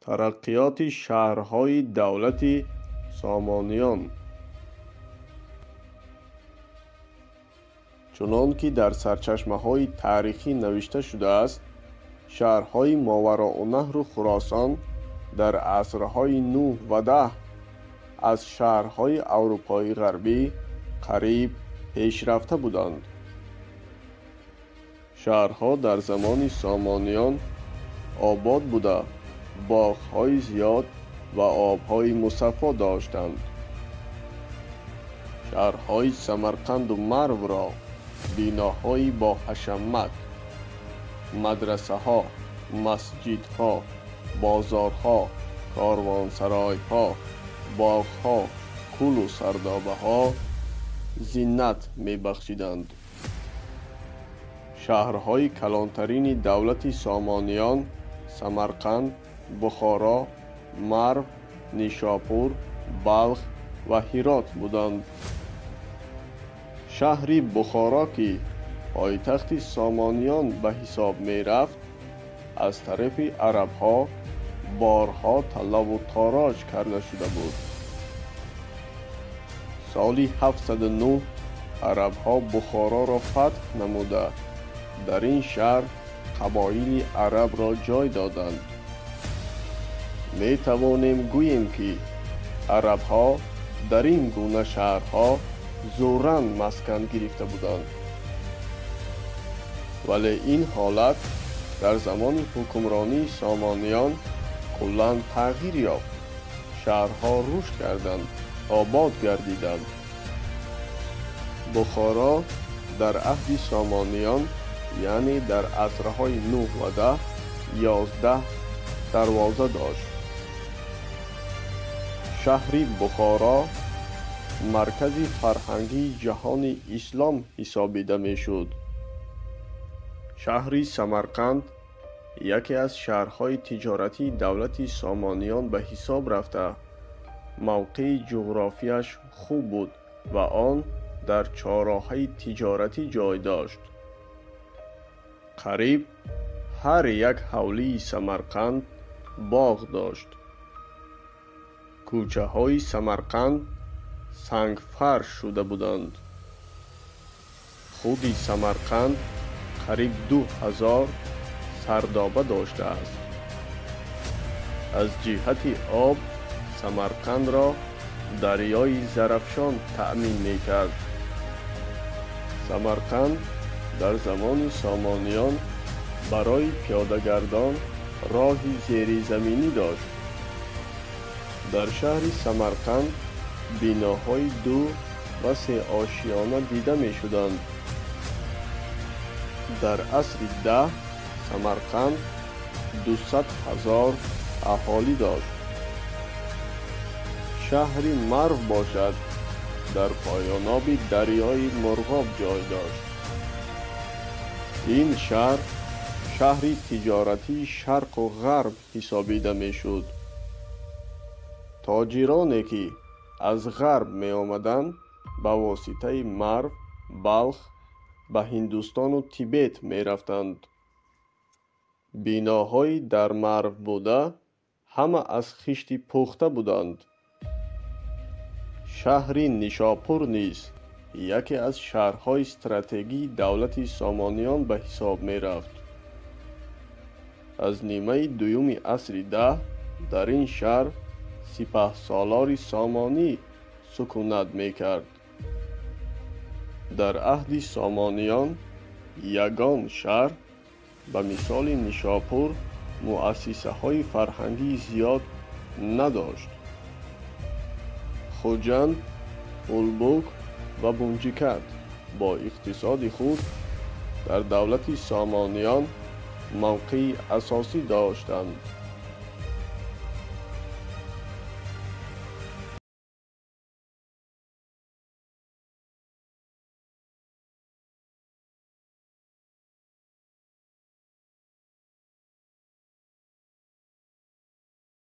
ترقیات شهرهای دولت سامانیان. چنان که در سرچشمه‌های تاریخی نوشته شده است، شهرهای ماوراءالنهر و خراسان در عصرهای 9 و 10 از شهرهای اروپای غربی قریب پیشرفته بودند. شهرها در زمان سامانیان آباد بوده، باغ‌های زیاد و آب‌های مصفا داشتند. شهرهای سمرقند و مرو را بیناهایی با حشمت، مدرسه‌ها، مسجدها، بازارها، کاروانسرای‌ها، باغ‌ها، کل و سردابه‌ها زینت می‌بخشیدند. شهرهای کلانترین دولت سامانیان سمرقند، بخارا، مرو، نیشاپور، بلخ و هرات بودند. شهر بخارا که پایتخت سامانیان به حساب می رفت، از طرف عرب‌ها بارها طلب و تاراج کرده شده بود. سال 709 عرب‌ها بخارا را فتح نموده در این شهر قبایل عرب را جای دادند. می توانیم گوییم که عرب‌ها در این گونه شهرها زوراً مسکن گرفته بودند. ولی این حالت در زمان حکمرانی سامانیان کلاً تغییر یافت. شهرها رشد کردند، آباد گردیدند. بخارا در عهد سامانیان یعنی در عصرهای 9 و 10 11 دروازه داشت. شهر بخارا مرکز فرهنگی جهان اسلام حسابیده می شد. شهر سمرقند یکی از شهرهای تجارتی دولت سامانیان به حساب رفته. موقع جغرافیش خوب بود و آن در چهارراهی تجارتی جای داشت. قریب هر یک حولی سمرقند باغ داشت. کوچه های سمرقند سنگ فرش شده بودند. خود سمرقند قریب 2000 سردابه داشته است. از جهت آب سمرقند را دریای زرافشان تأمین می کرد. سمرقند در زمان سامانیان برای پیاده‌گردان راهی زیرزمینی داشت. در شهر سمرقند بیناهای 2 و 3 آشیانه دیده می شدند. در عصر 10 سمرقند 200,000 اهالی داشت. شهر مرو باشد در پایاناب دریای مرغاب جای داشت. این شهر شهری تجارتی شرق و غرب حسابیده می شد. تاجرانی که از غرب می آمدند به واسطه مرو، بلخ به هندوستان و تیبت می رفتند. بیناهای در مرو بوده همه از خشت پخته بودند. شهر نیشاپور نیز یکی از شهرهای استراتژی دولت سامانیان به حساب می رفت. از نیمه دوم عصر 10 در این شهر سپهسالار سامانی سکونت می کرد. در عهد سامانیان یگان شهر به مثال نیشاپور مؤسسه های فرهنگی زیاد نداشت. خوجند، اولبوک و بونجیکت با اقتصاد خود در دولت سامانیان موقع اساسی داشتند.